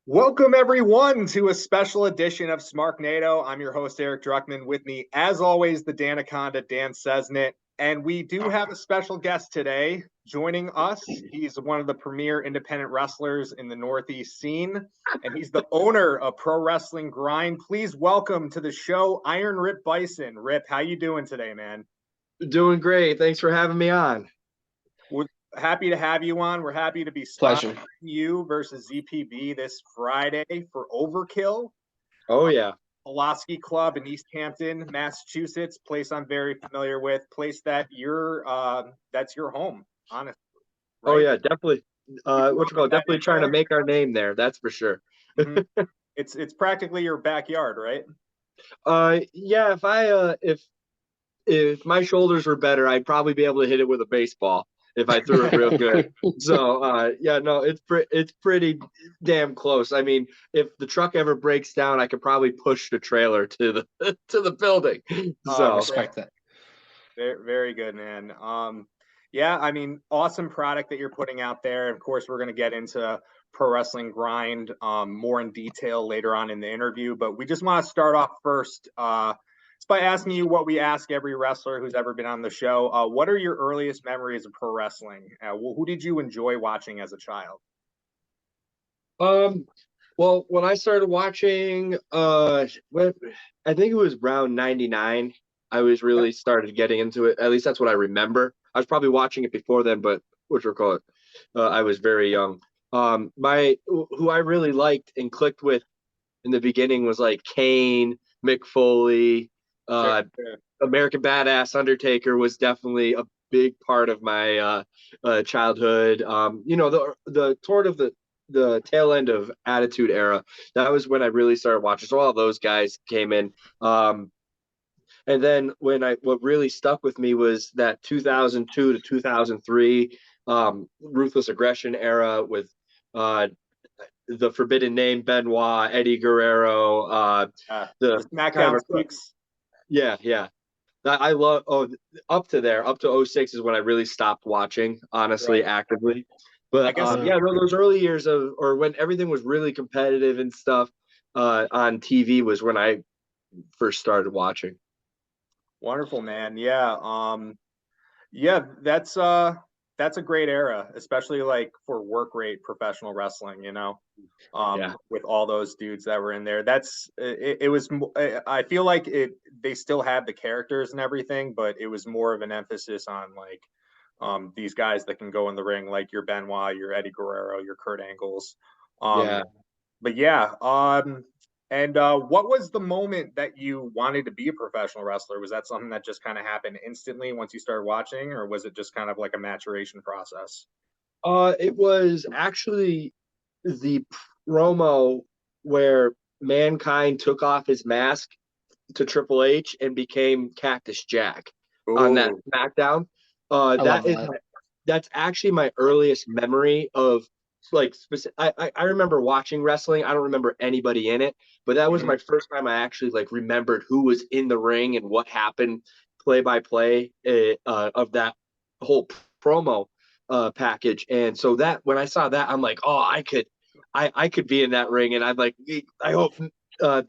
Welcome everyone to a special edition of Smarknado. I'm your host Eric Druckman. With me, as always, the Danaconda Dan Sesnit, and we do have a special guest today joining us. He's one of the premier independent wrestlers in the Northeast scene, and he's the owner of Pro Wrestling Grind. Please welcome to the show Iron Rip Byson. Rip, how you doing today, man? Doing great. Thanks for having me on. We're happy to have you on. We're happy to be Pleasure. sponsoring you versus ZPB this Friday for Overkill. Oh yeah. Pulaski Club in East Hampton, Massachusetts, place I'm very familiar with, place that that's your home, honestly. Oh Right? yeah, definitely. Definitely trying to make our name there. That's for sure. Mhm. It's practically your backyard, right? Yeah. If my shoulders were better, I'd probably be able to hit it with a baseball if I threw it real good. So yeah, no, it's pretty damn close. I mean, if the truck ever breaks down, I could probably push the trailer to the to the building. I So respect that. Very, very good, man. Yeah, I mean, awesome product that you're putting out there. Of course, we're going to get into Pro Wrestling Grind more in detail later on in the interview, but we just want to start off first just by asking you what we ask every wrestler who's ever been on the show. What are your earliest memories of pro wrestling? Who did you enjoy watching as a child? Um, well, when I started watching, I think it was around '99. I was Yep. really started getting into it. At least that's what I remember. I was probably watching it before then, but what you call it, I was very young. My who I really liked and clicked with in the beginning was like Kane, Mick Foley, Sure. uh, American Badass Undertaker was definitely a big part of my childhood. The sort of the tail end of Attitude Era. That was when I really started watching. So all those guys came in. And then what really stuck with me was that 2002 to 2003 ruthless aggression era with uh, the Forbidden Name, Benoit, Eddie Guerrero, The the kind SmackDown of Six. yeah. I love up to there up to '06 is when I really stopped watching honestly Right. actively. I But guess. yeah, those early years of or when everything was really competitive and stuff on TV was when I first started watching. Wonderful, man. Yeah. Yeah, that's a great era, especially like for work rate professional wrestling, Yeah, with all those dudes that were in there. It was I feel like they still had the characters and everything, but it was more of an emphasis on like these guys that can go in the ring like your Benoit, your Eddie Guerrero, your Kurt Angles. Um yeah. but yeah, and what was the moment that you wanted to be a professional wrestler? Was that something that just kind of happened instantly once you started watching, or was it just kind of like a maturation process? It was actually the promo where Mankind took off his mask to Triple H and became Cactus Jack on that Oh, SmackDown. I That love is that. that's actually my earliest memory of like specific. I remember watching wrestling. I don't remember anybody in it, but that was mhm. my first time I actually like remembered who was in the ring and what happened play by play of that whole promo package. And so that when I saw that, I'm like, oh, I could be in that ring, and I'm like, I hope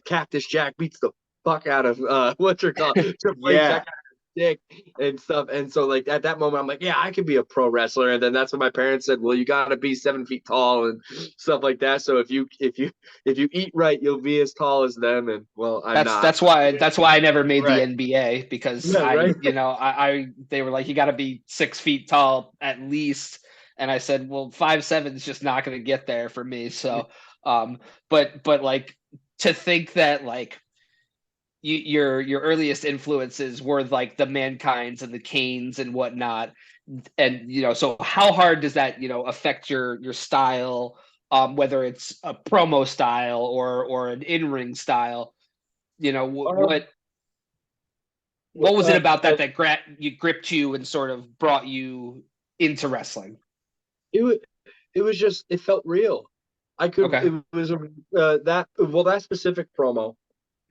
Cactus Jack beats the fuck out of what's her called Triple H. Yeah, That dick and stuff. And so like at that moment, I'm like, yeah, I could be a pro wrestler. And then that's when my parents said, well, you gotta be 7 feet tall and stuff like that. So if you eat right, you'll be as tall as them. And well, I'm That's not. that's why that's why I never made the right. NBA because Yeah, right. I they were like you got to be 6 feet tall at least, and I said well 5'7" is just not going to get there for me. So, but like to think that like your earliest influences were like the Mankinds and the Canes and whatnot, and so how hard does that affect your style, whether it's a promo style or an in-ring style? Um, What was it uh, about uh, you gripped you and sort of brought you into wrestling? it it was just it felt real. I could Okay. it was that specific promo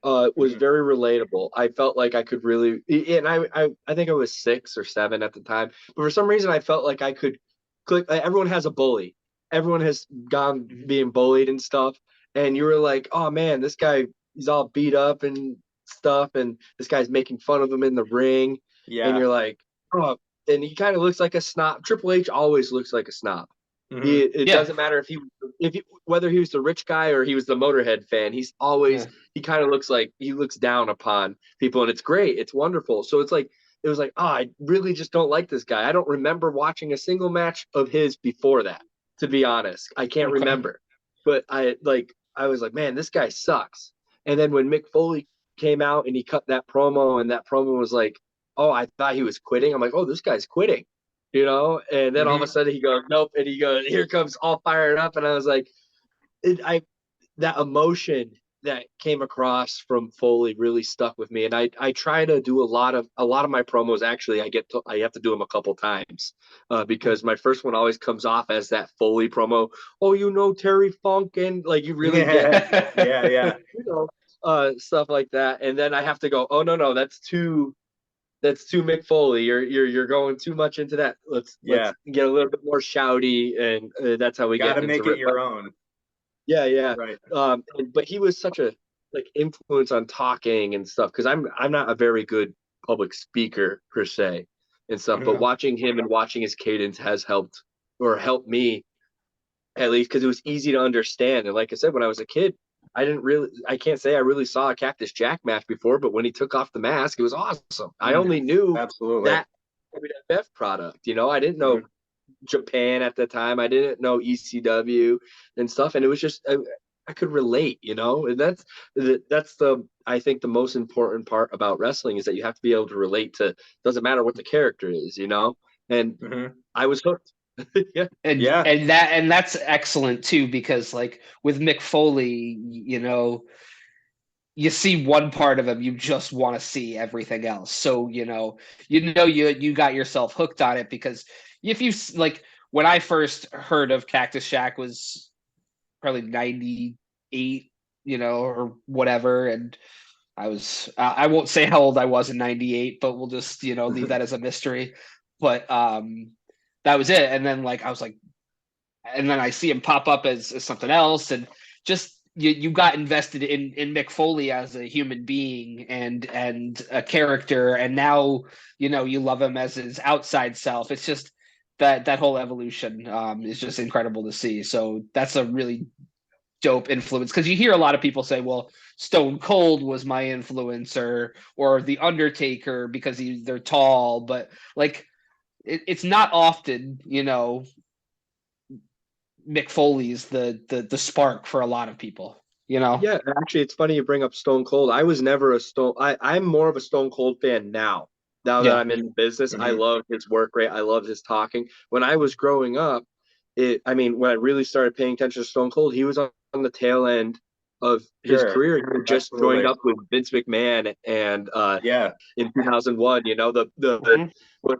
was Mhm. very relatable. I felt like I could really, and I think I was 6 or 7 at the time, but for some reason I felt like I could click. Everyone has a bully, everyone has gone being bullied and stuff, and you were like, oh man, this guy, he's all beat up and stuff, and this guy's making fun of him in the ring, and Yeah. you're like, oh, and he kind of looks like a snob. Triple H always looks like a snob. Mhm. It doesn't matter whether he was the rich guy or he was the Motorhead fan. He's always he kind of looks like he looks down upon people, and it's great. It's wonderful. So it was like, oh, I really just don't like this guy. I don't remember watching a single match of his before that, to be honest. I can't remember. But I was like, man, this guy sucks. And then when Mick Foley came out and he cut that promo, and that promo was like, oh, I thought he was quitting. I'm like, oh, this guy's quitting. And then all of a sudden he goes, nope, and he goes, here comes all fired up, and I was like, that emotion that came across from Foley really stuck with me, and I try to do a lot of my promos. Actually, I have to do them a couple times because my first one always comes off as that Foley promo. Oh, Terry Funk, and like you really get yeah stuff like that, and then I have to go, oh no, that's too Mick Foley. You're going too much into that. Let's get a little bit more shouty, and that's how we got to get make into it your own. Yeah. Right. But he was such a influence on talking and stuff, because I'm not a very good public speaker per se and stuff. But watching him and watching his cadence has helped me at least, because it was easy to understand. And like I said, when I was a kid, I can't say I really saw a Cactus Jack match before, but when he took off the mask, it was awesome. I only knew that WWF product. I didn't know Japan at the time. I didn't know ECW and stuff, and it was just I could relate, and that's I think the most important part about wrestling is that you have to be able to relate to. Doesn't matter what the character is, and I was hooked. And that's excellent too, because like with Mick Foley, you see one part of him, you just want to see everything else. So you got yourself hooked on it, because if you like, when I first heard of Cactus Jack was probably 98, or whatever, and I won't say how old I was in 98, but we'll just leave that as a mystery. But that was it. And then I was like, and then I see him pop up as something else, and just you got invested in Mick Foley as a human being and a character, and now you love him as his outside self. It's just that whole evolution is just incredible to see. So that's a really dope influence, because you hear a lot of people say, well, Stone Cold was my influence, or The Undertaker, because they're tall, but it's not often Mick Foley's the spark for a lot of people, Yeah, actually, it's funny you bring up Stone Cold. I was never I'm more of a Stone Cold fan now that I'm in the business. I love his work rate. I love his talking. When I was growing up, when I really started paying attention to Stone Cold, he was on the tail end of his career. He had just joined up with Vince McMahon, and in 2001, the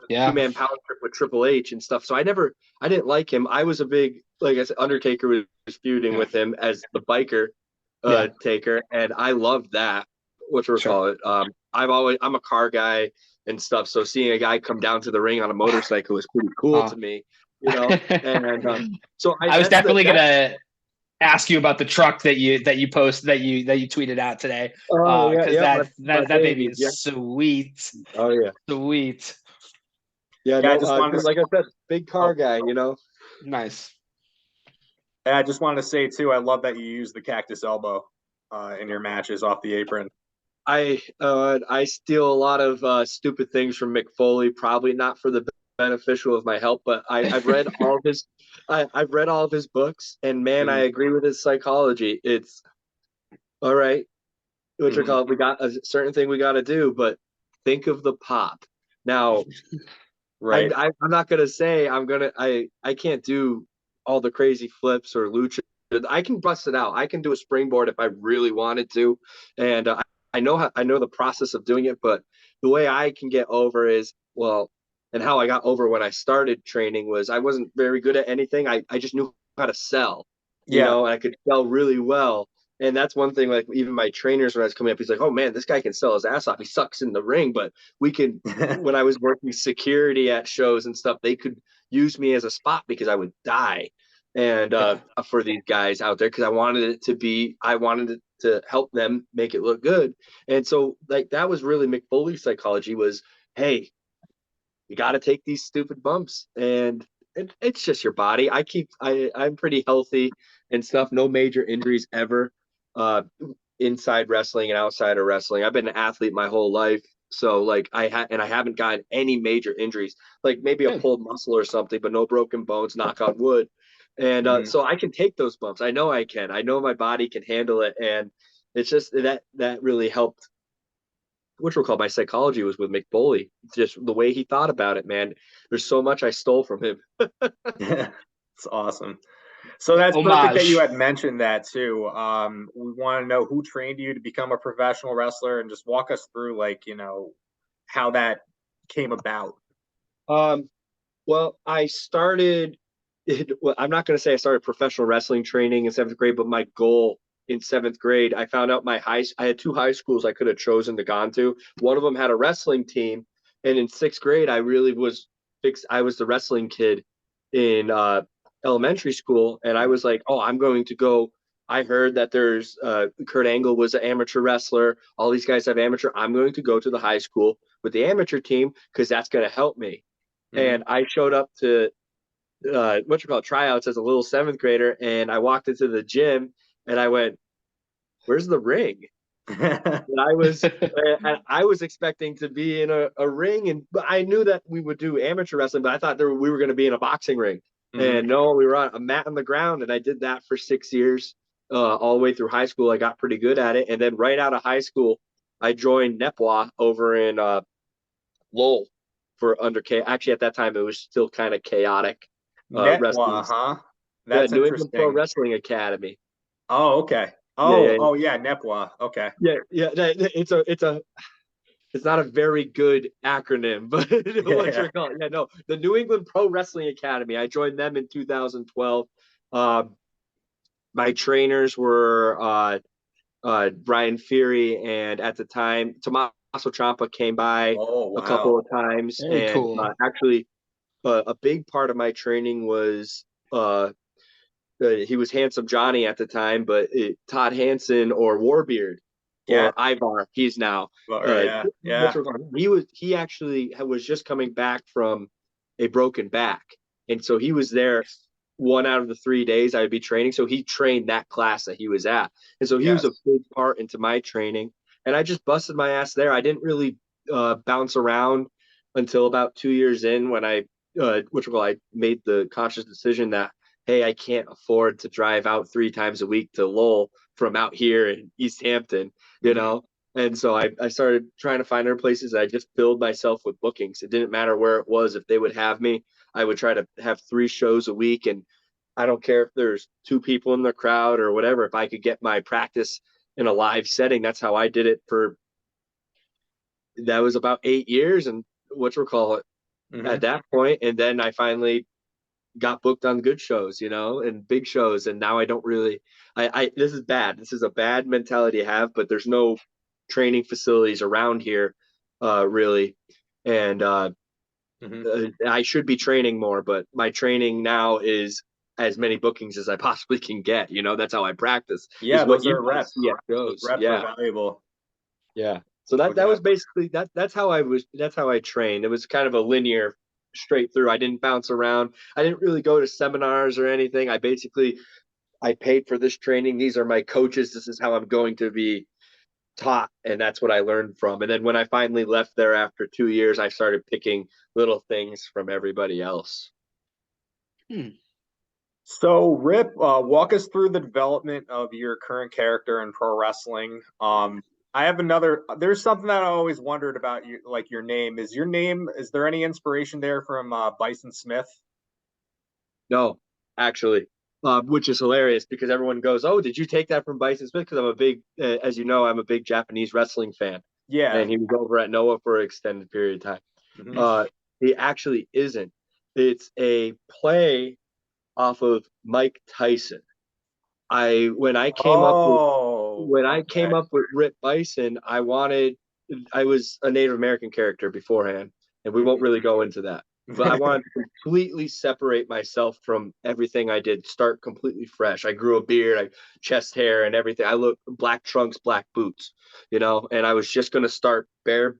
two-man power trip with Triple H and stuff. So I didn't like him. I was a big, like I said, Undertaker was feuding with him as the biker taker, and I loved that. Call it? I'm a car guy and stuff, so seeing a guy come down to the ring on a motorcycle was pretty cool to me, And so I was definitely gonna ask you about the truck that you tweeted out today, because that baby is sweet. Oh yeah, sweet. Yeah, no, like I said, big car guy, Nice. I just wanted to say too, I love that you use the cactus elbow in your matches off the apron. I steal a lot of stupid things from Mick Foley, probably not for the beneficial of my health, but I've read all of his I've read all of his books, and man, I agree with his psychology. It's all right. We got a certain thing we got to do, but think of the pop. Now, right. I'm not gonna say I can't do all the crazy flips or lucha. I can bust it out. I can do a springboard if I really wanted to, and I know the process of doing it. But the way I can get over is, and how I got over when I started training was I wasn't very good at anything. I just knew how to sell. And I could sell really well. And that's one thing, like even my trainers, when I was coming up, he's like, oh man, this guy can sell his ass off. He sucks in the ring, but we can, when I was working security at shows and stuff, they could use me as a spot because I would die. and for these guys out there, because I wanted it to help them make it look good. And so like that was really Mick Foley's psychology was, hey, you got to take these stupid bumps, and it's just your body. I'm pretty healthy and stuff, no major injuries ever, inside wrestling and outside of wrestling. I've been an athlete my whole life, so like I haven't gotten any major injuries, like maybe a pulled muscle or something, but no broken bones, knock on wood. And so I can take those bumps. I know I can. I know my body can handle it, and it's just that really helped. Which we'll call my psychology was with Mick Foley. Just the way he thought about it, man. There's so much I stole from him. It's awesome. So that's perfect that you had mentioned that too. We want to know who trained you to become a professional wrestler, and just walk us through, like, how that came about. Well, I started. I'm not going to say I started professional wrestling training in 7th grade, but my goal in 7th grade, I found out I had 2 high schools I could have chosen to gone to. One of them had a wrestling team, and in 6th grade, I really was fixed. I was the wrestling kid in elementary school, and I was like, oh, I'm going to go. I heard that there's Kurt Angle was an amateur wrestler. All these guys have amateur. I'm going to go to the high school with the amateur team because that's going to help me. And I showed up to tryouts as a little 7th grader, and I walked into the gym and I went, where's the ring? And I was expecting to be in a ring, but I knew that we would do amateur wrestling, but I thought we were going to be in a boxing ring. And no, we were on a mat on the ground, and I did that for 6 years, all the way through high school. I got pretty good at it, and then right out of high school, I joined Nepwa over in Lowell for actually at that time it was still kind of chaotic. Netwa, huh? That's New interesting. England Pro Wrestling Academy. Oh, okay. Oh, yeah, Nepwa. Okay. Yeah. It's not a very good acronym, but what you're calling. Yeah, no, the New England Pro Wrestling Academy. I joined them in 2012. My trainers were Brian Fury, and at the time, Tommaso Ciampa came by a couple of times. Very and cool. Actually, a big part of my training was he was Handsome Johnny at the time, but Todd Hansen or Warbeard or Ivar, he's now. He actually was just coming back from a broken back, and so he was there 1 out of the 3 days I would be training. So he trained that class that he was at, and so he was a big part into my training. And I just busted my ass there. I didn't really bounce around until about 2 years in, when I made the conscious decision that, hey, I can't afford to drive out 3 times a week to Lowell from out here in East Hampton, And so I started trying to find other places. I just filled myself with bookings. It didn't matter where it was. If they would have me, I would try to have 3 shows a week. And I don't care if there's 2 people in the crowd or whatever. If I could get my practice in a live setting, that's how I did it that was about 8 years. And at that point. And then I finally got booked on good shows, and big shows. And now I don't really, this is bad. This is a bad mentality to have, but there's no training facilities around here, really. And I should be training more, but my training now is as many bookings as I possibly can get. That's how I practice. Yeah, those are reps. Those reps are valuable. Yeah. So that was basically that's how I trained. It was kind of a linear straight through. I didn't bounce around. I didn't really go to seminars or anything. I paid for this training. These are my coaches. This is how I'm going to be taught. And that's what I learned from. And then when I finally left there after 2 years, I started picking little things from everybody else. So Rip, walk us through the development of your current character in pro wrestling. There's something that I always wondered about you, like your name. Is there any inspiration there from Bison Smith? No, actually, which is hilarious because everyone goes, oh, did you take that from Bison Smith? Because I'm a big, as you know, I'm a big Japanese wrestling fan. Yeah. And he was over at Noah for an extended period of time. He actually isn't. It's a play off of Mike Tyson. When I came up with Rip Byson, I was a Native American character beforehand, and we won't really go into that. but I wanted to completely separate myself from everything I did, start completely fresh. I grew a beard, chest hair and everything. I look black trunks, black boots, and I was just going to start bare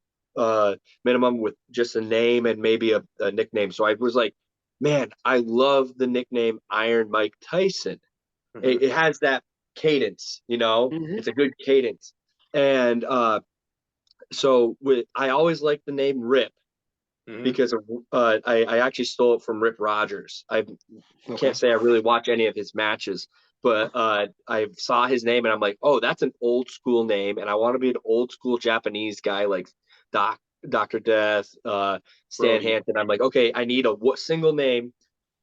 minimum with just a name and maybe a nickname. So I was like, man, I love the nickname Iron Mike Tyson. It has that cadence, it's a good cadence. And so I always liked the name Rip because of I actually stole it from Rip Rogers. I can't say I really watch any of his matches, but I saw his name and I'm like, oh, that's an old school name, and I want to be an old school Japanese guy like Dr. Death, Stan Hansen. I'm like, okay, I need a single name,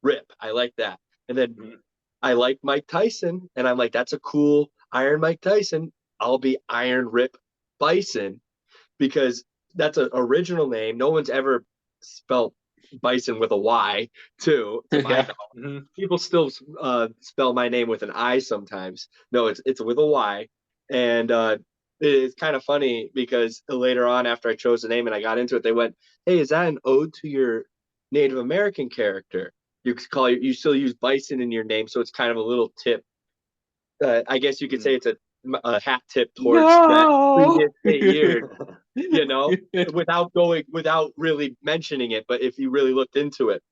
Rip. I like that. And then I like Mike Tyson, and I'm like, that's a cool Iron Mike Tyson. I'll be Iron Rip Byson because that's an original name. No one's ever spelled Bison with a Y, too, to my knowledge. People still spell my name with an I sometimes. No, it's with a Y. And it's kind of funny because later on, after I chose the name and I got into it, they went, hey, is that an ode to your Native American character? You still use Bison in your name, so it's kind of a little tip. I guess you could say it's a hat tip towards that previous 8 years, without really mentioning it. But if you really looked into it,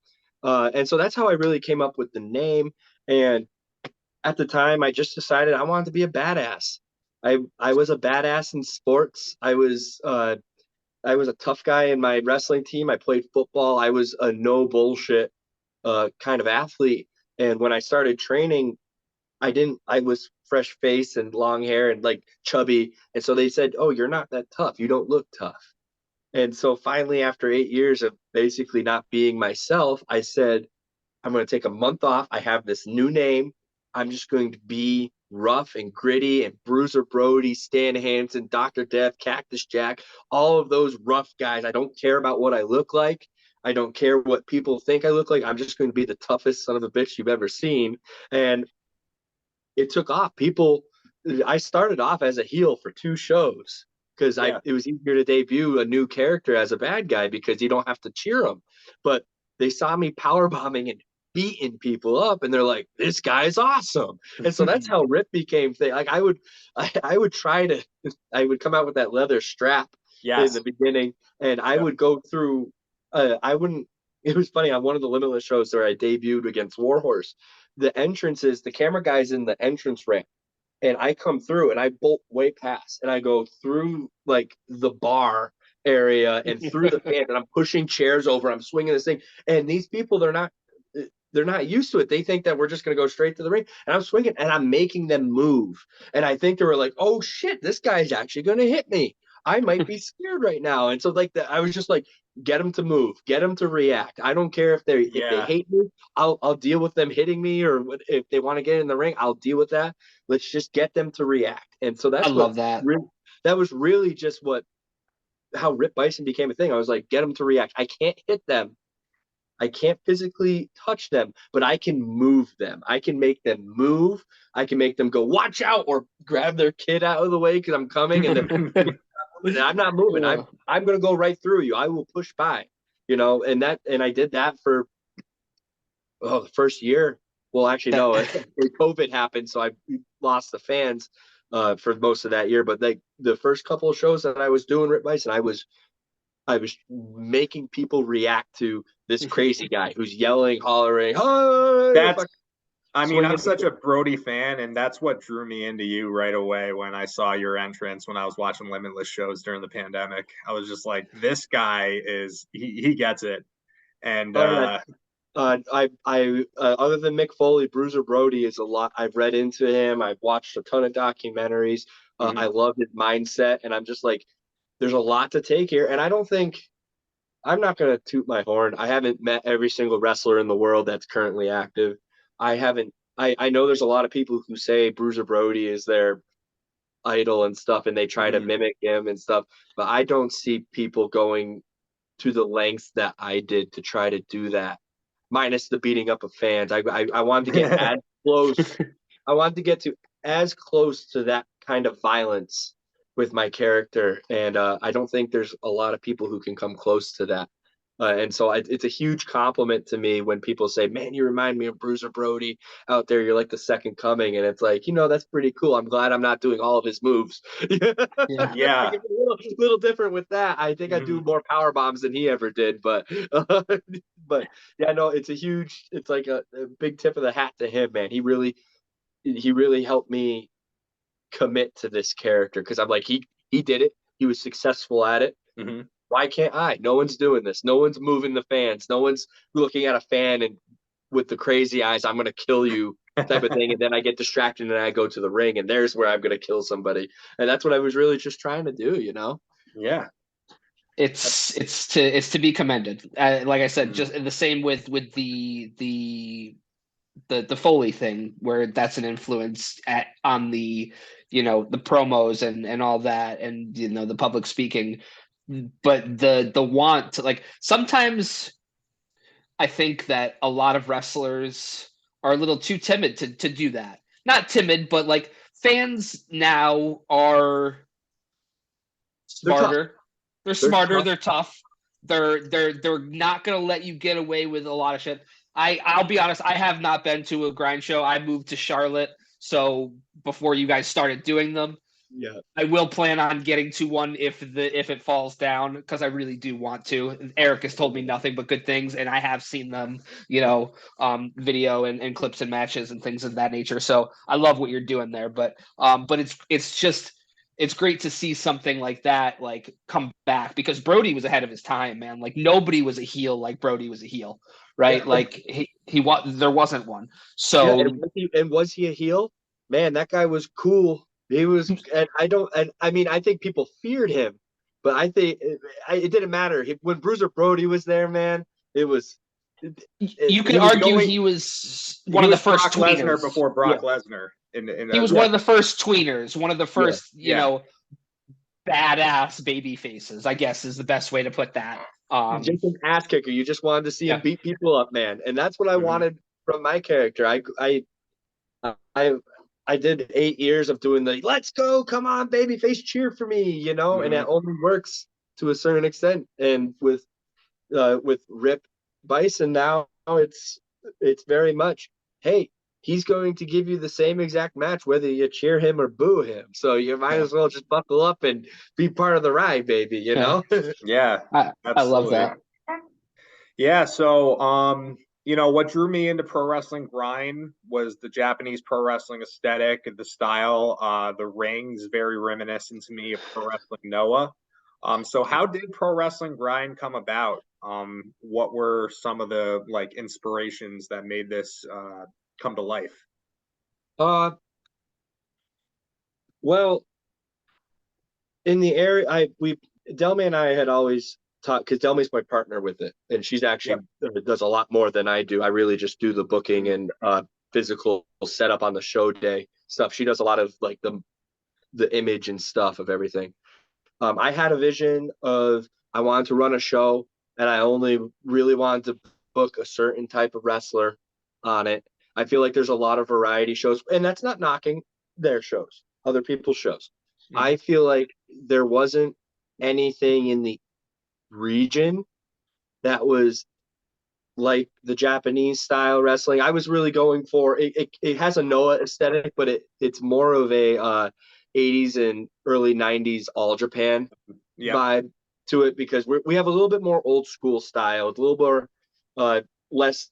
and so that's how I really came up with the name. And at the time, I just decided I wanted to be a badass. I was a badass in sports. I was a tough guy in my wrestling team. I played football. I was a no bullshit kind of athlete. And when I started training, I was fresh face and long hair and like chubby. And so they said, oh, you're not that tough. You don't look tough. And so finally, after 8 years of basically not being myself, I said, I'm going to take a month off. I have this new name. I'm just going to be rough and gritty, and Bruiser Brody, Stan Hansen, Dr. Death, Cactus Jack, all of those rough guys. I don't care about what I look like. I don't care what people think I look like. I'm just going to be the toughest son of a bitch you've ever seen. And it took off. I started off as a heel for 2 shows because it was easier to debut a new character as a bad guy because you don't have to cheer them. But they saw me power bombing and beating people up, and they're like, "This guy's awesome." And so that's how Rip became thing. Like I would come out with that leather strap in the beginning, and I would go through. I wouldn't. It was funny on one of the Limitless shows where I debuted against Warhorse. The entrances, the camera guy's in the entrance ramp, and I come through and I bolt way past, and I go through like the bar area and through the fan, and I'm pushing chairs over. I'm swinging this thing, and these people they're not used to it. They think that we're just going to go straight to the ring, and I'm swinging and I'm making them move. And I think they were like, "Oh shit, this guy's actually going to hit me. I might be scared right now." And so I was just like, get them to move, get them to react. I don't care if they hate me. I'll deal with them hitting me, or if they want to get in the ring, I'll deal with that. Let's just get them to react. And so that's that was really just how Rip Bison became a thing. I was like, get them to react. I can't hit them. I can't physically touch them, but I can move them. I can make them move. I can make them go, watch out, or grab their kid out of the way because I'm coming. And I'm not moving. I'm going to go right through you. I will push by, and I did that for the first year. Well, actually, no, COVID happened, so I lost the fans for most of that year. But the first couple of shows that I was doing Rip Bison, I was making people react to this crazy guy who's yelling, hollering. I'm such a Brody fan, and that's what drew me into you right away when I saw your entrance when I was watching Limitless shows during the pandemic. I was just like, this guy he gets it. And I other than Mick Foley, Bruiser Brody is a lot. I've read into him. I've watched a ton of documentaries. I love his mindset, and I'm just like, there's a lot to take here. And I'm not going to toot my horn. I haven't met every single wrestler in the world that's currently active. I know there's a lot of people who say Bruiser Brody is their idol and stuff, and they try to mimic him and stuff. But I don't see people going to the lengths that I did to try to do that, minus the beating up of fans. I wanted to get as close. I wanted to get to as close to that kind of violence with my character, and I don't think there's a lot of people who can come close to that. And so it's a huge compliment to me when people say, man, you remind me of Bruiser Brody out there. You're like the second coming. And it's like, that's pretty cool. I'm glad I'm not doing all of his moves. Yeah. Yeah. It's a little different with that. I think I do more power bombs than he ever did. But yeah, no, it's like a big tip of the hat to him, man. He really helped me commit to this character because I'm like, he did it. He was successful at it. Why can't I? No one's doing this. No one's moving the fans. No one's looking at a fan and with the crazy eyes, I'm going to kill you type of thing. And then I get distracted and I go to the ring and there's where I'm going to kill somebody. And that's what I was really just trying to do, Yeah. It's to be commended. Like I said, just the same with the Foley thing, where that's an influence on the the promos and all that, and the public speaking. But the want to, like, sometimes I think that a lot of wrestlers are a little too timid to do that. Not timid, but like fans now are smarter. They're smarter. They're tough. They're not gonna let you get away with a lot of shit. I'll be honest. I have not been to a grind show. I moved to Charlotte, so before you guys started doing them. Yeah. I will plan on getting to one if it falls down, because I really do want to. Eric has told me nothing but good things, and I have seen them, video and clips and matches and things of that nature. So I love what you're doing there, but it's great to see something like that like come back, because Brody was ahead of his time, man. Like nobody was a heel like Brody was a heel, right? Yeah. Like there wasn't one. So and was he a heel? Man, that guy was cool. He was, and I think people feared him, but I think it didn't matter. When Bruiser Brody was there, man, it was. You could argue he was one of the first Brock tweeners Lesnar before Brock Lesnar. He was one of the first tweeners, one of the first, badass baby faces, I guess is the best way to put that. Just an ass kicker. You just wanted to see him beat people up, man, and that's what I wanted from my character. I did 8 years of doing the "let's go, come on, baby face, cheer for me," and that only works to a certain extent. And with Rip Byson now, it's very much, hey, he's going to give you the same exact match whether you cheer him or boo him. So you might as well just buckle up and be part of the ride, baby. Yeah, I love that. Yeah, so what drew me into pro wrestling grind was the Japanese pro wrestling aesthetic, the style, the rings, very reminiscent to me of pro wrestling Noah. So how did pro wrestling grind come about? What were some of the inspirations that made this come to life? Well, in the area, Delmy and I had always taught, because Delmy's my partner with it, and she's actually does a lot more than I do. I really just do the booking and physical setup on the show day stuff. She does a lot of like the image and stuff of everything. I had a vision of, I wanted to run a show, and I only really wanted to book a certain type of wrestler on it. I feel like there's a lot of variety shows, and that's not knocking their shows, other people's shows. I feel like there wasn't anything in the region that was like the Japanese style wrestling. I was really going for it has a Noah aesthetic, but it's more of a 80s and early 90s all Japan vibe to it, because we have a little bit more old school style, a little more less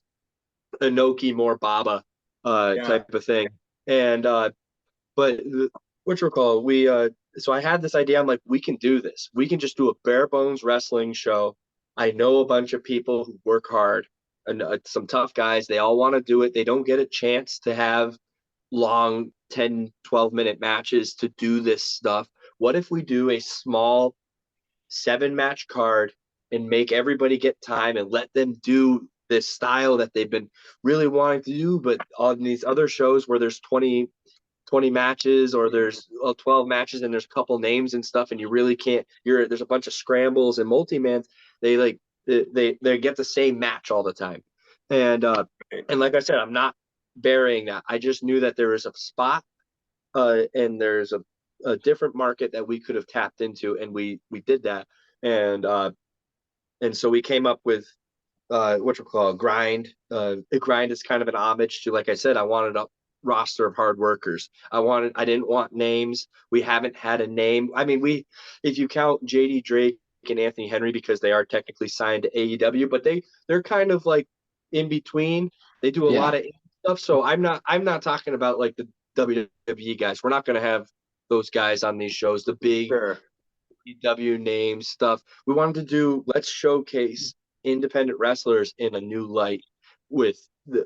Inoki, more Baba type of thing. And but what you call we so I had this idea. I'm like, we can do this. We can just do a bare bones wrestling show. I know a bunch of people who work hard, and some tough guys. They all want to do it. They don't get a chance to have long 10-12 minute matches to do this stuff. What if we do a small 7-match card and make everybody get time and let them do this style that they've been really wanting to do? But on these other shows where there's 20 matches, or there's 12 matches and there's a couple names and stuff, and you really can't, there's a bunch of scrambles and multi-mans, they get the same match all the time. And like I said, I'm not burying that. I just knew that there was a spot and there's a different market that we could have tapped into, and we did that. And And so we came up with what you call grind. Grind is kind of an homage to, like I said, I wanted a roster of hard workers. I didn't want names. We haven't had a name. I mean, if you count JD Drake and Anthony Henry, because they are technically signed to AEW, but they're kind of like in between. They do a lot of stuff. So I'm not talking about like the WWE guys. We're not going to have those guys on these shows, the big Sure. AEW names stuff. We wanted to do, let's showcase independent wrestlers in a new light with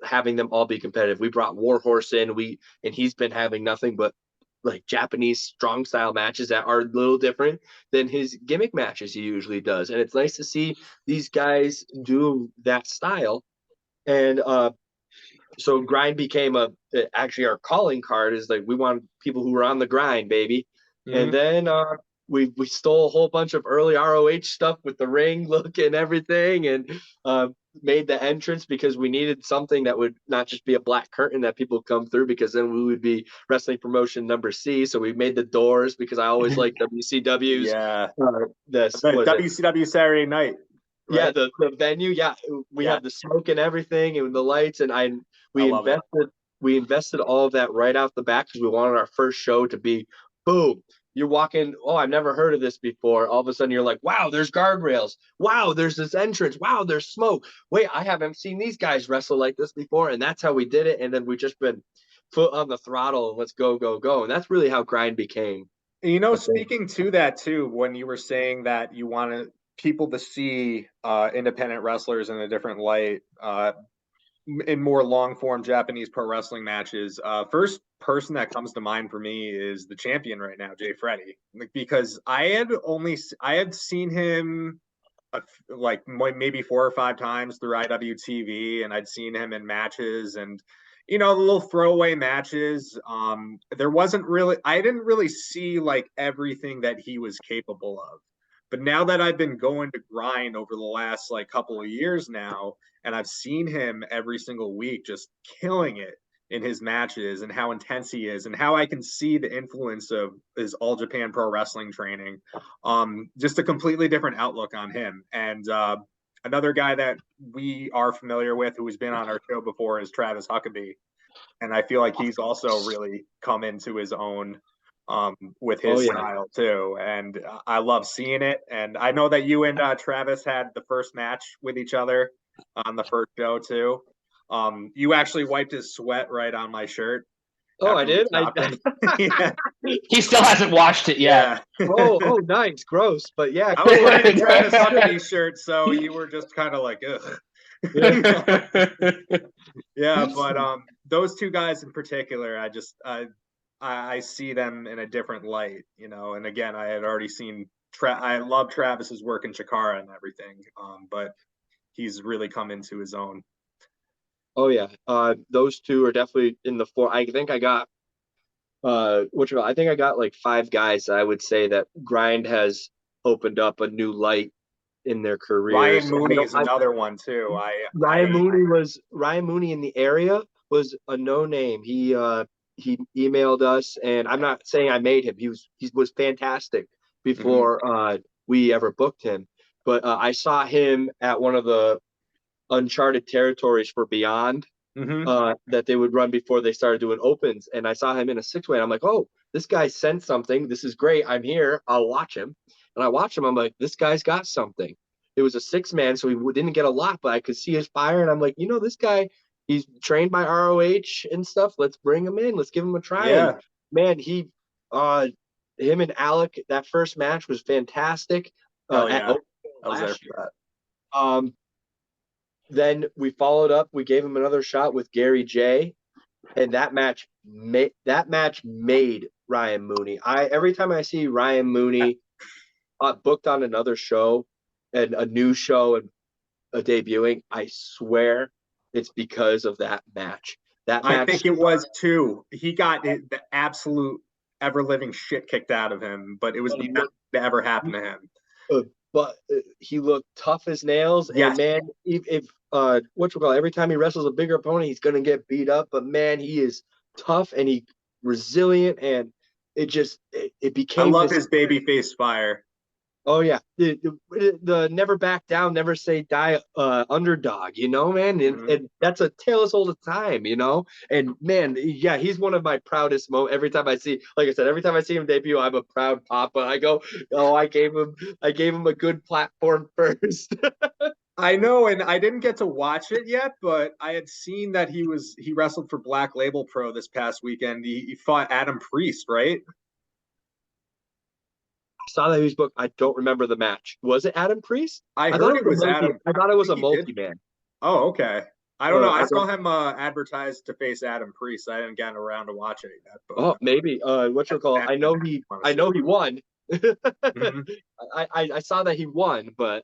having them all be competitive. We brought Warhorse in, and he's been having nothing but like Japanese strong style matches that are a little different than his gimmick matches he usually does. And it's nice to see these guys do that style. And so grind became actually our calling card is like we want people who are on the grind, baby. And then we stole a whole bunch of early ROH stuff with the ring look and everything, and made the entrance because we needed something that would not just be a black curtain that people come through, because then we would be wrestling promotion number C. So we made the doors because I always like WCW's. Yeah. This The was WCW Saturday Night. Right? Yeah, the venue. Yeah, we have the smoke and everything, and the lights, and we invested all of that right out the back because we wanted our first show to be boom. You're walking, oh, I've never heard of this before. All of a sudden, you're like, wow, there's guardrails. Wow, there's this entrance. Wow, there's smoke. Wait, I haven't seen these guys wrestle like this before. And that's how we did it. And then we just been foot on the throttle and let's go, go, go. And that's really how grind became. You know, speaking to that too, when you were saying that you wanted people to see independent wrestlers in a different light, in more long form Japanese pro wrestling matches, first person that comes to mind for me is the champion right now, Jay Freddy, because I had seen him like maybe 4 or 5 times through IWTV, and I'd seen him in matches, and the little throwaway matches. I didn't really see like everything that he was capable of. But now that I've been going to grind over the last like couple of years now, and I've seen him every single week just killing it in his matches and how intense he is and how I can see the influence of his All Japan Pro Wrestling training. Just a completely different outlook on him. And another guy that we are familiar with who has been on our show before is Travis Huckabee. And I feel like he's also really come into his own with his style too. And I love seeing it. And I know that you and Travis had the first match with each other on the first show too. You actually wiped his sweat right on my shirt. Oh, I did? Yeah. He still hasn't washed it yet. Yeah. oh, nice. Gross. But yeah. I was wearing Travis Huckabee shirt, so you were just kind of like, ugh. Yeah, but those two guys in particular, I see them in a different light, and again, I had already seen I love Travis's work in Chikara and everything, but he's really come into his own. Oh yeah, those two are definitely in the 4. I think I got I think I got like 5 guys that I would say that grind has opened up a new light in their careers. Ryan Mooney is another one too. Ryan Mooney in the area was a no name. He emailed us, and I'm not saying I made him. He was fantastic before we ever booked him. But I saw him at one of the uncharted territories for Beyond that they would run before they started doing opens, and I saw him in a 6-way. And I'm like, oh, this guy sent something. This is great. I'm here. I'll watch him. And I watched him. I'm like, this guy's got something. It was a 6-man, so he didn't get a lot, but I could see his fire. And I'm like, this guy, he's trained by ROH and stuff. Let's bring him in. Let's give him a try. Yeah. And man, him and Alec, that first match was fantastic. I was there for that. Then we followed up. We gave him another shot with Gary J, and that match made Ryan Mooney. Every time I see Ryan Mooney booked on another show and a new show and a debuting, I swear it's because of that match. I think it was too. He got the absolute ever living shit kicked out of him, but it was the best to ever happen to him. But he looked tough as nails. Yes. And man, if every time he wrestles a bigger opponent, he's gonna get beat up. But man, he is tough and he resilient, and it became. I love his baby face fire. Oh yeah, the never back down, never say die underdog, man, and that's a tale as old as time, and man, yeah, he's one of my proudest moments. Every time I see, like I said, every time I see him debut, I'm a proud papa. I go, oh, I gave him a good platform first. I know, and I didn't get to watch it yet, but I had seen that he wrestled for Black Label Pro this past weekend. He fought Adam Priest, right? Saw that he was booked. I don't remember the match. Was it Adam Priest? I I thought heard it it was was a multi. Adam. I thought I it was think a he did. multi-man. Oh, okay. I don't know. I I saw don't. him advertised to face Adam Priest. I didn't get around to watching it yet, but Oh, maybe. What you call? that I know he. I know he won. Mhm. I saw that he won, but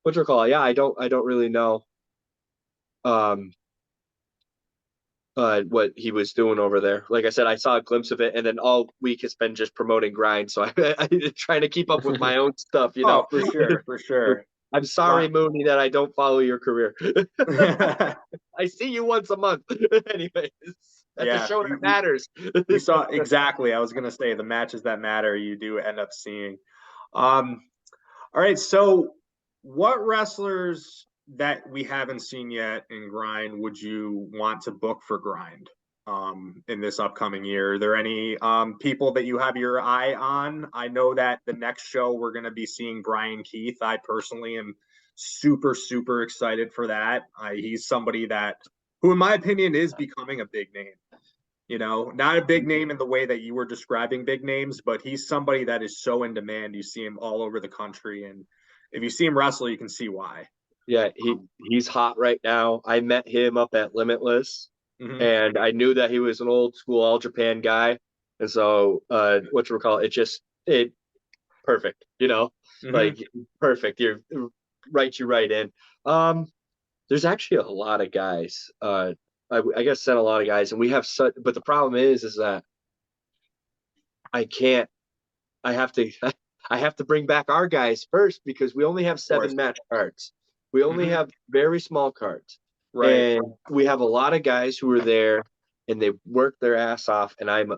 what you call? Yeah, I don't really know. Um, what he was doing over there. Like I said, I saw a glimpse of it, and then all week has been just promoting grind. So I trying to keep up with my own stuff. Oh, for sure, for sure. I'm sorry, Mooney, that I don't follow your career. Wow. I see you once a month. Anyways, that's a Yeah, show that matters. you saw exactly. I was gonna say the matches that matter, you do end up seeing. Um, all right, so what wrestlers that we haven't seen yet in Grind would you want to book for Grind in this upcoming year? Are there any people that you have your eye on? I know that the next show we're going to be seeing Brian Keith. I personally am super, super excited for that. He's somebody that, who in my opinion, is becoming a big name. Not a big name in the way that you were describing big names, but he's somebody that is so in demand. You see him all over the country, and if you see him wrestle, you can see why. Yeah, he's hot right now. I met him up at Limitless, Mhm. and I knew that he was an old school All Japan guy, and so what you recall, it perfect, Mhm. like perfect. You're you right in. Um, there's actually a lot of guys. I guess said a lot of guys, and we have such. But the problem is that I can't. I have to. I have to bring back our guys first because we only have Of course. 7 match cards. We only Mhm. have very small cards, Right. and we have a lot of guys who are there and they work their ass off. And I'm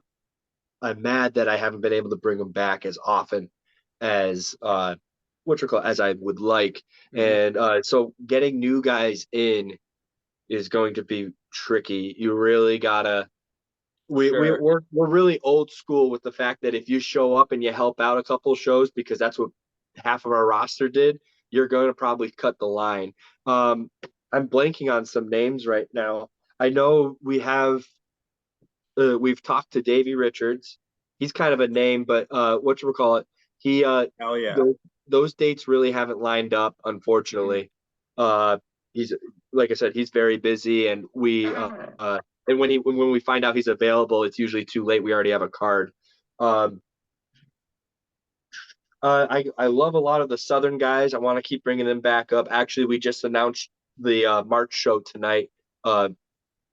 mad that I haven't been able to bring them back as often as as I would like. Mhm. And so getting new guys in is going to be tricky. You really gotta. Sure. We're really old school with the fact that if you show up and you help out a couple of shows because that's what half of our roster did, you're going to probably cut the line. Um, I'm blanking on some names right now. I know we've talked to Davey Richards. He's kind of a name, but what you call it? He Hell yeah. those dates really haven't lined up, Mhm. unfortunately. He's like I said, he's very busy, and and when we find out he's available, it's usually too late. We already have a card. Um, I love a lot of the Southern guys. I want to keep bringing them back up. Actually, we just announced the March show tonight. Uh,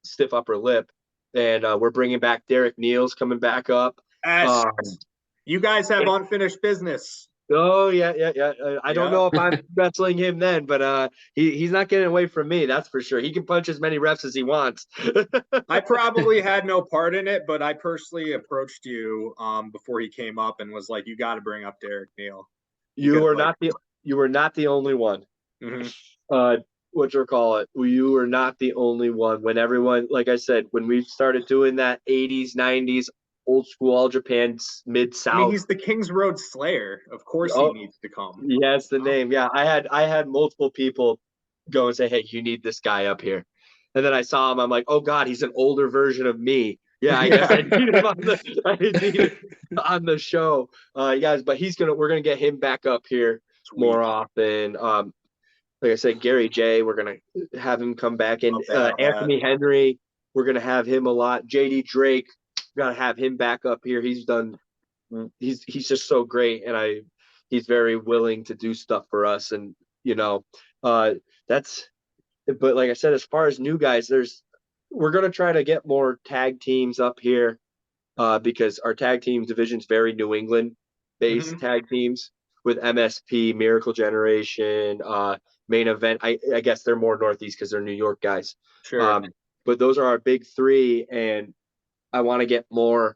Stiff Upper Lip, and we're bringing back Derek Neal's coming back up. Yes. Um, You guys have unfinished business. oh yeah, yeah, yeah. I don't Yeah. know if I'm wrestling him then, but he's not getting away from me. That's for sure. He can punch as many refs as he wants. I probably had no part in it, but I personally approached you before he came up and was like, "You got to bring up Derek Neal." you Because were like, not the you were not the only one. mhm. uh what you call it, you were not the only one. When everyone, like I said, when we started doing that 80s 90s old school All Japan mid I mean, south. he's the Kings Road Slayer. Of course, he Oh needs to come. yes, the Oh. name. Yeah, I had multiple people go and say, hey, you need this guy up here. And then I saw him, I'm like, oh god, he's an older version of me. Yeah, I guess I Yeah. need him on the I need him on the show. Guys, but we're gonna get him back up here Sweet. more often. Like I said, Gary J, we're gonna have him come back, and Love to have that. Anthony Henry, we're gonna have him a lot. JD Drake, gotta have him back up here. He's just so great, and he's very willing to do stuff for us, and you know, that's. But like I said, as far as new guys, we're gonna try to get more tag teams up here, because our tag team division's very New England based Mhm. tag teams with MSP, Miracle Generation, Main Event. I guess they're more Northeast because they're New York guys. Sure. Um, but those are our big three, and I want to get more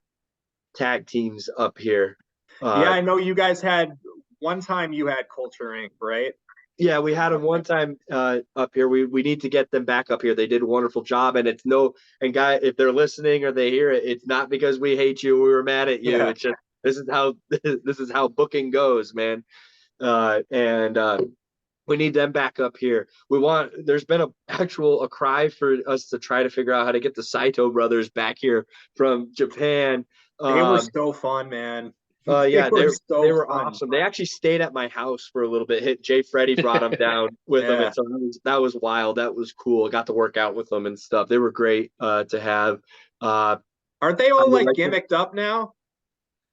tag teams up here. Yeah, Uh, I know you guys had one time you had Culture Inc., right? Yeah, we had them one time up here. We need to get them back up here. They did a wonderful job, and and guy, if they're listening or they hear it, it's not because we hate you. We were mad at you. Yeah. It's just this is how booking goes, man. And we need them back up here. There's been a cry for us to try to figure out how to get the Saito brothers back here from Japan. They were so fun, man. Yeah, were they so were fun. awesome. They actually stayed at my house for a little bit. Jay Freddy brought them down with them, Yeah. and so that was wild. That was cool. I got to work out with them and stuff. They were great to have. Aren't they all like gimmicked up now?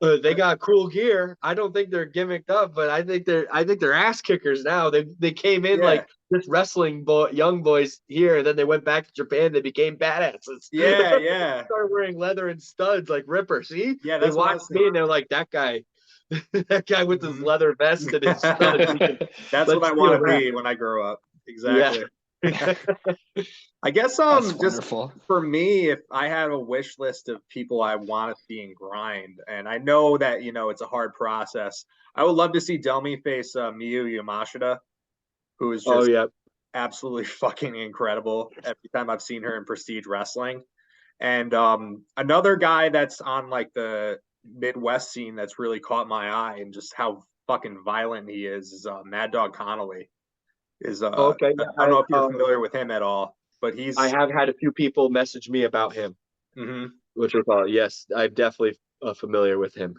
They got cool gear. I don't think they're gimmicked up, but I think they're ass kickers now. They came in like just wrestling young boys here, and then they went back to Japan. They became badasses. Yeah, They started wearing leather and studs like Ripper. See, yeah, they watched me and they're like, that guy, that guy with his leather vest and his studs. That's what I want to be when I grow up. Exactly. Yeah. I guess That's just wonderful. for me, if I had a wish list of people I want to see in grind, and I know that it's a hard process, I would love to see Delmi face Miyu Yamashita, who is just absolutely fucking incredible every time I've seen her in Prestige Wrestling. And another guy that's on like the Midwest scene that's really caught my eye and just how fucking violent he is Mad Dog Connolly. Okay. I don't know if you're familiar with him at all, but I have had a few people message me about him, which was yes, I'm definitely familiar with him.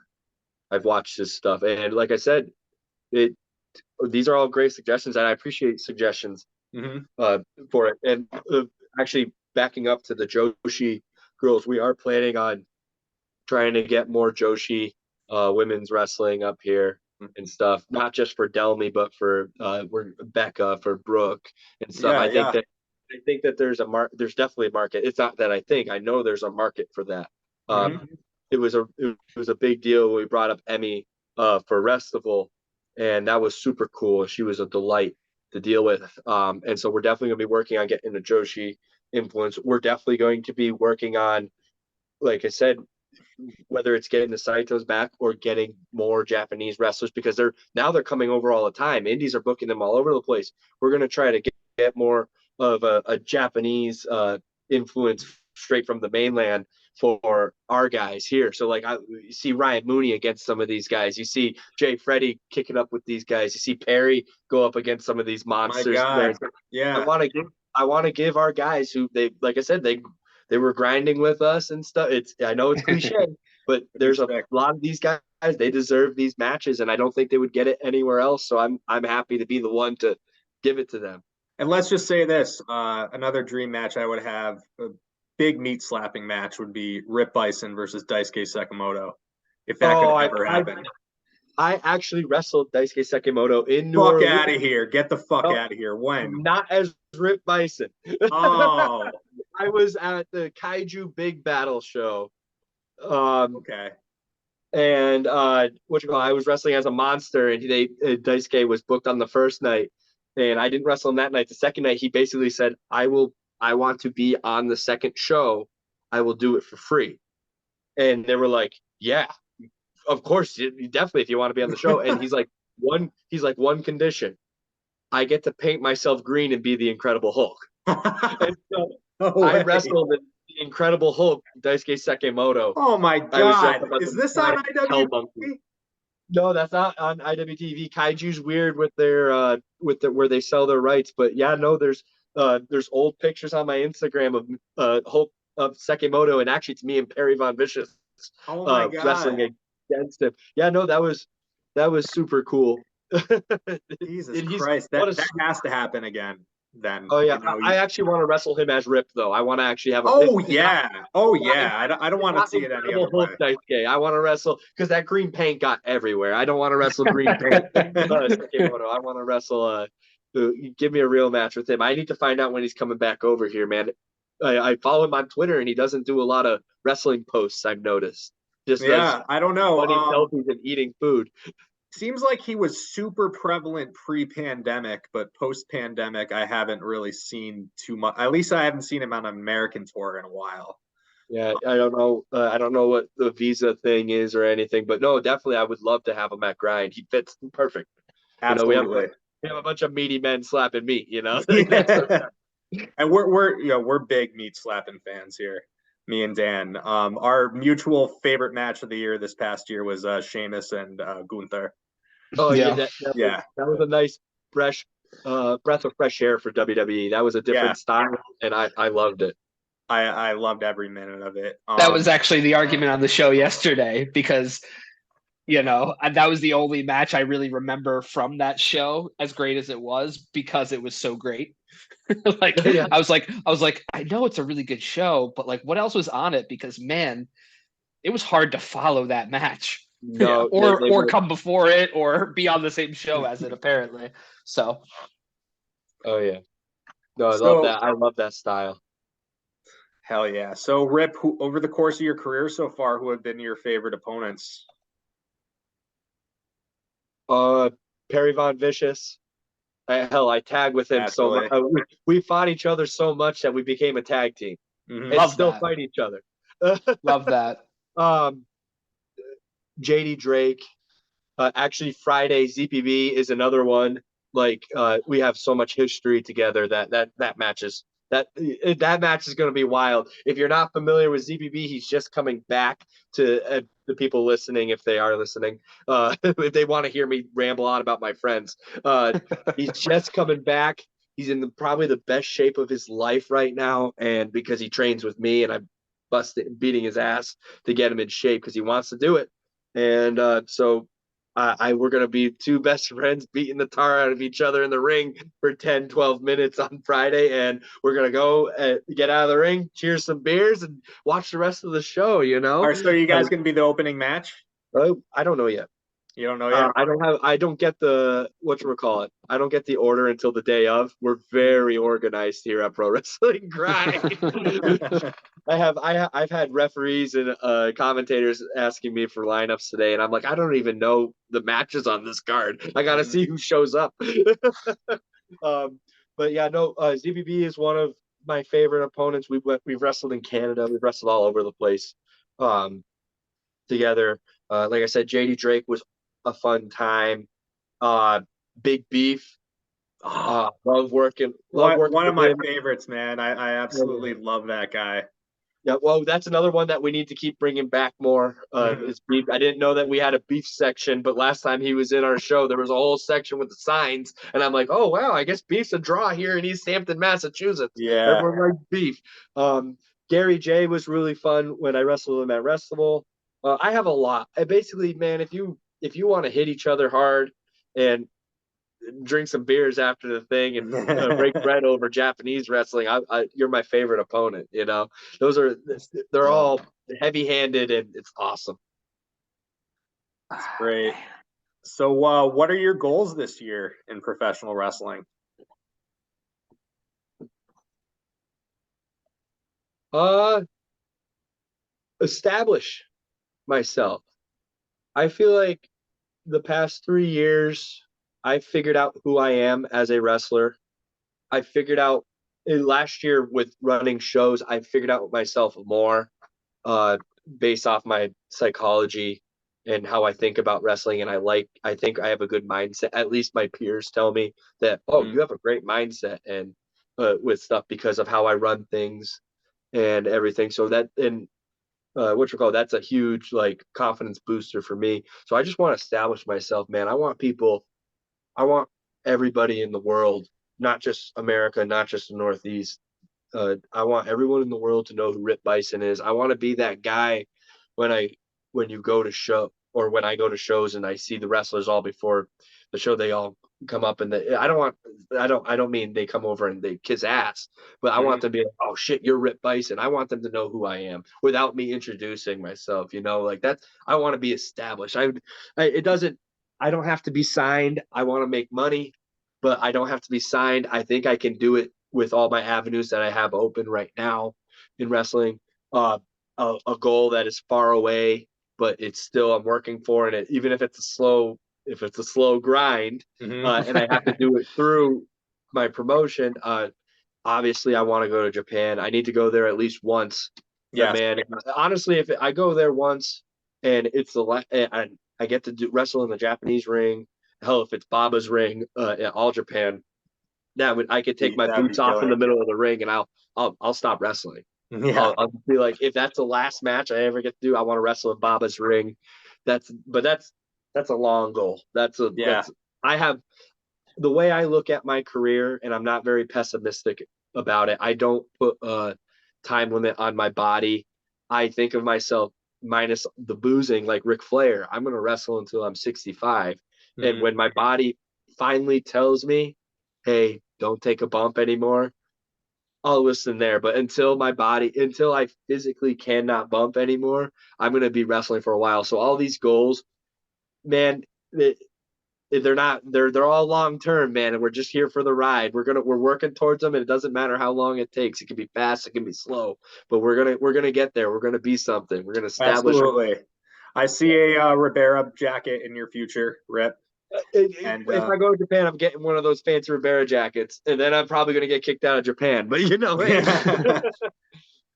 I've watched his stuff, and like I said, these are all great suggestions, and I appreciate suggestions for it. And actually, backing up to the Joshi girls, we are planning on trying to get more Joshi women's wrestling up here and stuff, not just for Delmy, but for Becca, for Brooke and stuff. I think that there's definitely a market. It's not that I know there's a market for that. It was a big deal when we brought up Emmy for Restival, and that was super cool. She was a delight to deal with. And so we're definitely going to be working on getting the Joshi influence. We're definitely going to be working on, like I said, whether it's getting the Saitos back or getting more Japanese wrestlers, because they're coming over all the time. Indies are booking them all over the place. We're going to try to get more of a Japanese influence straight from the mainland for our guys here. So like you see Ryan Mooney against some of these guys. You see Jay Freddy kicking up with these guys. You see Perry go up against some of these monsters. Yeah. I want to give our guys who like I said, they were grinding with us and stuff. I know it's cliche, but there's a lot of these guys, they deserve these matches, and I don't think they would get it anywhere else. So I'm happy to be the one to give it to them. And let's just say this, another dream match I would have, a big meat slapping match, would be Rip Byson versus Daisuke Sekimoto. If that could ever happen. I actually wrestled Daisuke Sekimoto in New Orleans. Fuck out of here. Get the fuck out of here. When? Not as Rip Byson. Oh. I was at the Kaiju Big Battle show. Okay. And I was wrestling as a monster, and Daisuke was booked on the first night, and I didn't wrestle him that night. The second night, he basically said, I want to be on the second show. I will do it for free. And they were like, yeah, of course, definitely, if you want to be on the show. And he's like, one condition: I get to paint myself green and be the Incredible Hulk. And so I wrestled the Incredible Hulk, Daisuke Sekimoto. Oh my god! Is this on IWTV? No, that's not on IWTV. Kaiju's weird with their where they sell their rights, but yeah, no, there's old pictures on my Instagram of Hulk of Sekimoto, and actually it's me and Perry Von Vicious wrestling against him. Yeah, no, that was super cool. Jesus Christ, that has to happen again. Then. Oh yeah, I actually want to wrestle him as Rip though. I want to actually have a. I don't want to see it any other way. Daisuke. I want to wrestle because that green paint got everywhere. I don't want to wrestle green paint. I want to wrestle. Give me a real match with him. I need to find out when he's coming back over here, man. I follow him on Twitter, and he doesn't do a lot of wrestling posts. I've noticed. I don't know. Funny selfies and eating food. Seems like he was super prevalent pre-pandemic, but post-pandemic, I haven't really seen too much. At least I haven't seen him on an American tour in a while. Yeah, I don't know. I don't know what the visa thing is or anything, but no, definitely, I would love to have him at Grind. He fits perfect. Absolutely. We have a bunch of meaty men slapping meat. That's Yeah. And we're big meat slapping fans here. Me and Dan. Our mutual favorite match of the year this past year was Sheamus and Gunther. oh yeah, Yeah. Yeah, that was a nice fresh breath of fresh air for WWE. That was a yeah. different style, and I loved it. I loved every minute of it. That was actually the argument on the show yesterday because that was the only match I really remember from that show, as great as it was, because it was so great. Like Yeah, I was like, I know it's a really good show, but like what else was on it? Because man, it was hard to follow that match. Yeah. no, or come before it or be on the same show as it apparently. So oh yeah, no, I love So that. I love that style. hell yeah. So Rip, over the course of your career so far, who have been your favorite opponents? Uh, Perry Von Vicious. Hell, I tag with him so much. Naturally. We fought each other so much that we became a tag team Mhm. and love still that. fight each other. Love that. um, JD Drake. Actually, Friday ZPB is another one. Like we have so much history together that matches that match is going to be wild. If you're not familiar with ZPB, he's just coming back to the people listening, if they are listening, if they want to hear me ramble on about my friends. He's just coming back. He's in probably the best shape of his life right now, and because he trains with me, and I'm beating his ass to get him in shape because he wants to do it. And so we're going to be two best friends beating the tar out of each other in the ring for 10, 12 minutes on Friday. And we're going to go get out of the ring, cheers some beers, and watch the rest of the show, All right, so are you guys going to be the opening match? I don't know yet. You don't know yet? I don't get the, whatchamacallit. I don't get the order until the day of. We're very organized here at Pro Wrestling Grind. I've had referees and commentators asking me for lineups today, and I'm like, I don't even know the matches on this card. I got to see who shows up. But yeah, no, ZBB is one of my favorite opponents. We've wrestled in Canada. We've wrestled all over the place together. Like I said, JD Drake was a fun time. Uh, Big Beef. Love working. One of with my him. favorites, man. I absolutely love that guy. Yeah, well, that's another one that we need to keep bringing back more. Is beef. I didn't know that we had a beef section, but last time he was in our show, there was a whole section with the signs, and I'm like, oh wow, I guess beef's a draw here in East Hampton, Massachusetts. Yeah. Everyone likes beef. Gary J was really fun when I wrestled him at Wrestable. I have a lot. Basically, man, if you want to hit each other hard and drink some beers after the thing and break bread over Japanese wrestling, you're my favorite opponent. They're all heavy-handed and it's awesome. That's great. So, what are your goals this year in professional wrestling? Establish myself. I feel like the past 3 years, I figured out who I am as a wrestler. I figured out last year with running shows, I figured out myself more uh, based off my psychology and how I think about wrestling. And I think I have a good mindset. At least my peers tell me that, oh, you have a great mindset and with stuff because of how I run things and everything. So that's a huge like confidence booster for me. So I just want to establish myself, man. I want everybody in the world, not just America, not just the Northeast. I want everyone in the world to know who Rip Bison is. I want to be that guy when I when you go to show or when I go to shows and I see the wrestlers all before the show, they all come up and I don't mean they come over and they kiss ass, but I want them to be like, oh shit, you're Rip Bison. I want them to know who I am without me introducing myself. Like that's I want to be established. It doesn't. I don't have to be signed. I want to make money, but I don't have to be signed. I think I can do it with all my avenues that I have open right now in wrestling. A goal that is far away, but it's still I'm working for, and even if it's a slow grind, and I have to do it through my promotion. Obviously, I want to go to Japan. I need to go there at least once Yeah, man. Honestly, if I go there once and it's and I get to wrestle in the Japanese ring, hell, if it's Baba's ring at All Japan, I could take my boots off in the middle of the ring and I'll stop wrestling. Yeah. I'll be like, if that's the last match I ever get to do, I want to wrestle in Baba's ring. That's a long goal. I have the way I look at my career, and I'm not very pessimistic about it. I don't put a time limit on my body. I think of myself minus the boozing, like Ric Flair. I'm going to wrestle until I'm 65. Mm-hmm. And when my body finally tells me, hey, don't take a bump anymore, I'll listen there. But until I physically cannot bump anymore, I'm going to be wrestling for a while. So all these goals, man, they're all long term, man, and we're just here for the ride. We're working towards them, and it doesn't matter how long it takes. It can be fast, it can be slow, but we're gonna get there. We're gonna be something. We're gonna establish. Absolutely. I see a Ribera jacket in your future, Rip. If I go to Japan, I'm getting one of those fancy Ribera jackets, and then I'm probably gonna get kicked out of Japan. But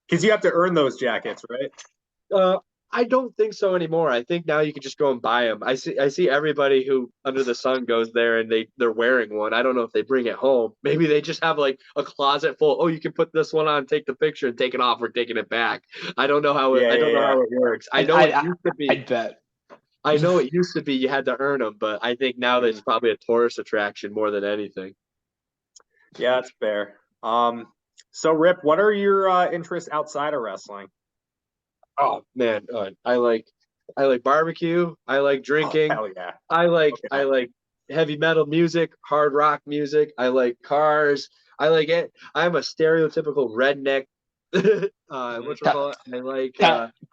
because you have to earn those jackets, right? I don't think so anymore. I think now you can just go and buy them. I see everybody who under the sun goes there and they're wearing one. I don't know if they bring it home. Maybe they just have like a closet full. Oh, you can put this one on, take the picture, and take it off. We're taking it back. I don't know how it works. I know it used to be. I bet. I know it used to be you had to earn them, but I think now that it's probably a tourist attraction more than anything. Yeah, that's fair. So Rip, what are your interests outside of wrestling? Oh man, I like barbecue. I like drinking. Oh, hell yeah. I like heavy metal music, hard rock music. I like cars. I like it. I'm a stereotypical redneck. Tell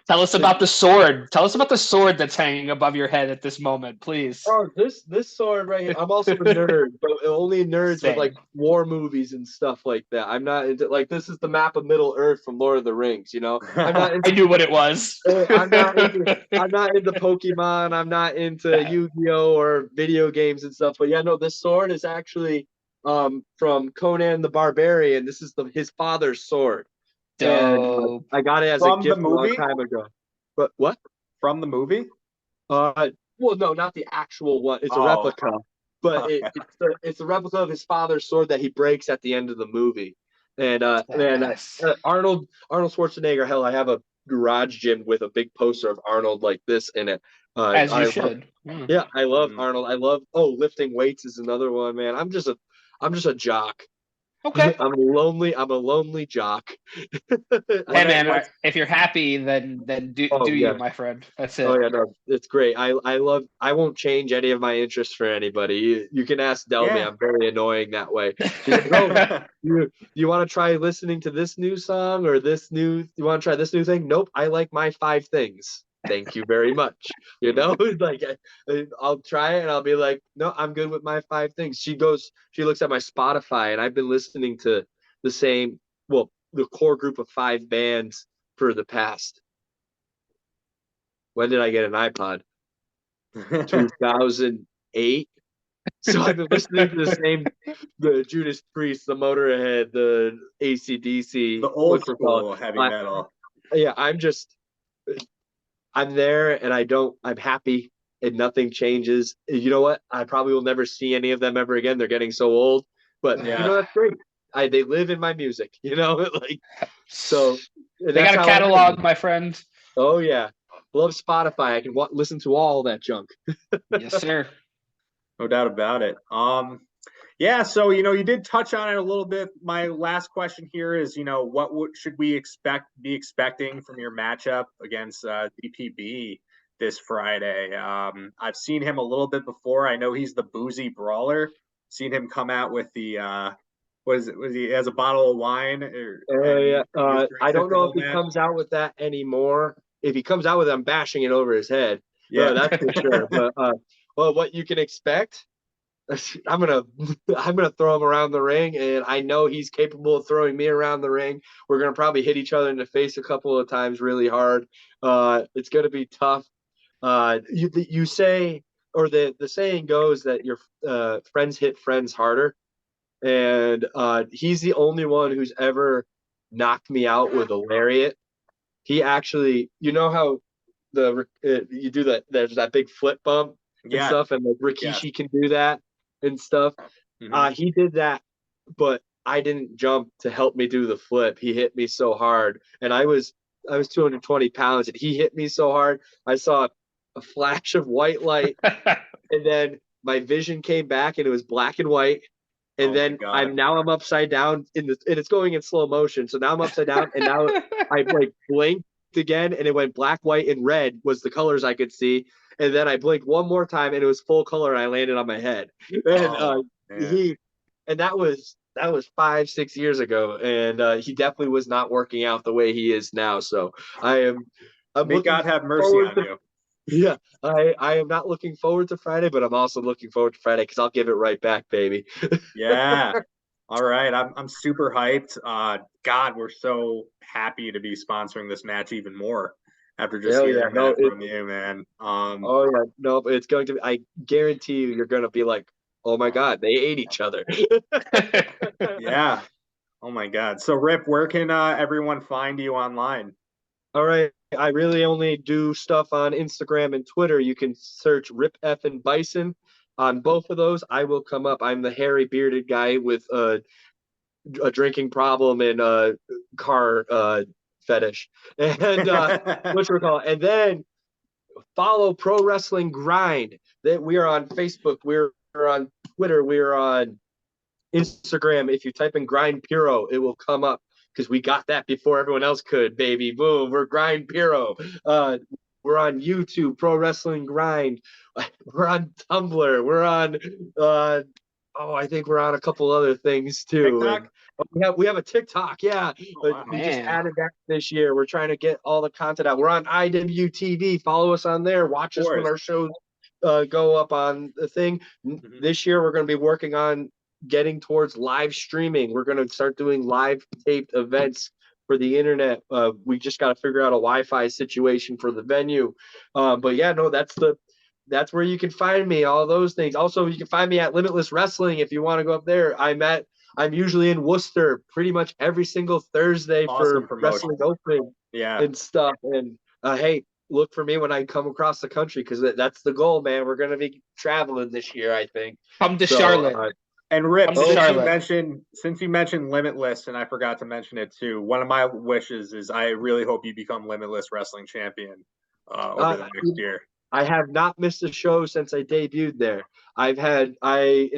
us about the sword. Tell us about the sword that's hanging above your head at this moment, please. Oh, this sword right here. I'm also a nerd, but only nerds with like war movies and stuff like that. I'm not into like this is the map of Middle Earth from Lord of the Rings. You know, I'm not. I knew what it was. I'm not into Pokemon. I'm not into Yu-Gi-Oh or video games and stuff. But yeah, no, this sword is actually from Conan the Barbarian. This is his father's sword. And I got it as a gift a long time ago. But what? From the movie? Well, no, not the actual one. It's a replica. But it's a replica of his father's sword that he breaks at the end of the movie. And Arnold Schwarzenegger, hell, I have a garage gym with a big poster of Arnold like this in it. As you should. Yeah, I love Arnold. I love lifting weights is another one, man. I'm just a jock. Okay. I'm a lonely jock. Hey man, if you're happy, then do you, my friend. That's it. Oh yeah, no, it's great. I I won't change any of my interests for anybody. You can ask Delmy. I'm very annoying that way. You want to try listening to this new song or you want to try this new thing? Nope. I like my 5 things. Thank you very much. You know, like I'll try it and I'll be like, no, I'm good with my 5 things. She looks at my Spotify and I've been listening to the core group of 5 bands for the past. When did I get an iPod? 2008. So I've been listening to the Judas Priest, the Motorhead, the AC/DC, the old school heavy metal. Yeah, I'm there and I'm happy and nothing changes. You know what? I probably will never see any of them ever again. They're getting so old, but you know, that's great. They live in my music, you know, like, so they got a catalog, my friend. Oh yeah. Love Spotify. I can listen to all that junk. Yes, sir. No doubt about it. Yeah, so you did touch on it a little bit. My last question here is, what should we be expecting from your matchup against DPB this Friday? I've seen him a little bit before. I know he's the boozy brawler. Seen him come out with the was he has a bottle of wine? I don't know if he comes out with that anymore. If he comes out with it, I'm bashing it over his head. Yeah, that's for sure. But well, what you can expect. I'm gonna throw him around the ring, and I know he's capable of throwing me around the ring. We're gonna probably hit each other in the face a couple of times really hard. It's gonna be tough. You say, or the saying goes that your friends hit friends harder, and he's the only one who's ever knocked me out with a lariat. he actually, you know how you do that, there's that big flip bump and Yeah. stuff, and like Yeah. Rikishi can do that and stuff. Mhm. He did that, but I didn't jump to help me do the flip. He hit me so hard, and I was 220 pounds, and he hit me so hard. I saw a flash of white light, and then my vision came back, and it was black and white. And Oh my then God. I'm upside down and it's going in slow motion. So now I'm upside down, and now I like blinked again, and it went black, white, and red was the colors I could see. And then I blinked one more time, and it was full color, and I landed on my head. And Oh man. he and that was 5-6 years ago, and he definitely was not working out the way he is now. So I'm May looking God have mercy forward on to you. yeah. I am not looking forward to Friday, but I'm also looking forward to Friday because I'll give it right back, baby. Yeah. All right. I'm super hyped. God, we're so happy to be sponsoring this match even more after just Hell yeah. hearing No, that from you, man. oh yeah, no, it's going to be, I guarantee you're gonna be like, oh my God, they ate each other. Yeah. Oh my God. So Rip, where can everyone find you online? All right. I really only do stuff on Instagram and Twitter. You can search Rip F and Bison. On both of those, I will come up. I'm the hairy bearded guy with a drinking problem and a car fetish. And what we call, and then follow Pro Wrestling Grind. That we are on Facebook, we're on Twitter, we're on Instagram. If you type in Grind Puro, it will come up because we got that before everyone else could, baby. Boom, we're Grind Puro. We're on YouTube, Pro Wrestling Grind. We're on Tumblr. We're on I think we're on a couple other things too. TikTok? And we have a TikTok, yeah. Oh, But wow. we just Man. added that this year. We're trying to get all the content out. We're on IWTV. Follow us on there. Watch Of us when course. our shows go up on the thing. Mhm. This year we're going to be working on getting towards live streaming. We're going to start doing live taped events for the internet. We just got to figure out a Wi-Fi situation for the venue. But yeah, no, that's where you can find me. All those things. Also, you can find me at Limitless Wrestling if you want to go up there. I'm usually in Worcester pretty much every single Thursday Awesome for promotion. Wrestling Open Yeah. and stuff. And hey, look for me when I come across the country because that's the goal, man. We're gonna be traveling this year, I think. Come to So, Charlotte. And Rip, Come to Oh, Charlotte. since you mentioned Limitless, and I forgot to mention it too, one of my wishes is I really hope you become Limitless Wrestling Champion over the next year. I have not missed a show since I debuted there. In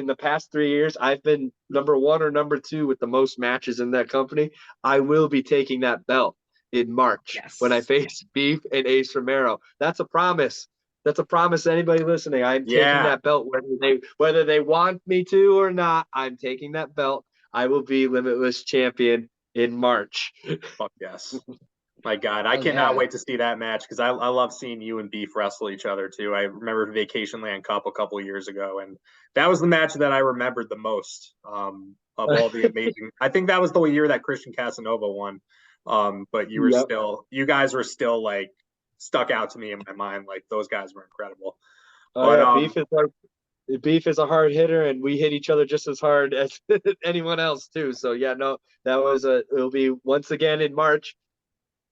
the past 3 years, I've been number one or number two with the most matches in that company. I will be taking that belt in March when I Yes. face Beef and Ace Romero. That's a promise. That's a promise to anybody listening. I'm taking Yeah. that belt whether they want me to or not. I'm taking that belt. I will be Limitless champion in March. Fuck yes. My God, I Oh cannot yeah. wait to see that match because I love seeing you and Beef wrestle each other too. I remember Vacation Land Cup a couple of years ago, and that was the match that I remembered the most of all the amazing. I think that was the year that Christian Casanova won. But Yep. you guys were still like stuck out to me in my mind. Like those guys were incredible. Oh But yeah, Beef is a hard hitter, and we hit each other just as hard as anyone else too. So yeah, no, it'll be once again in March.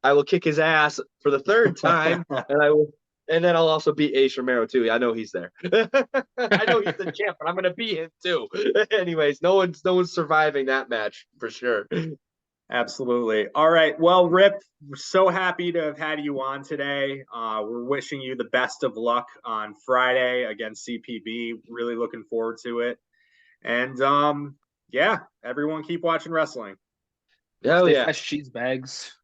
I will kick his ass for the third time, and then I'll also beat Ace Romero too. I know he's there. I know he's the champ, but I'm gonna beat him too. Anyways, no one's surviving that match for sure. Absolutely. All right. Well, Rip, we're so happy to have had you on today. We're wishing you the best of luck on Friday against CPB. Really looking forward to it. And yeah, everyone keep watching wrestling. Hell Stay yeah. fresh, cheese bags.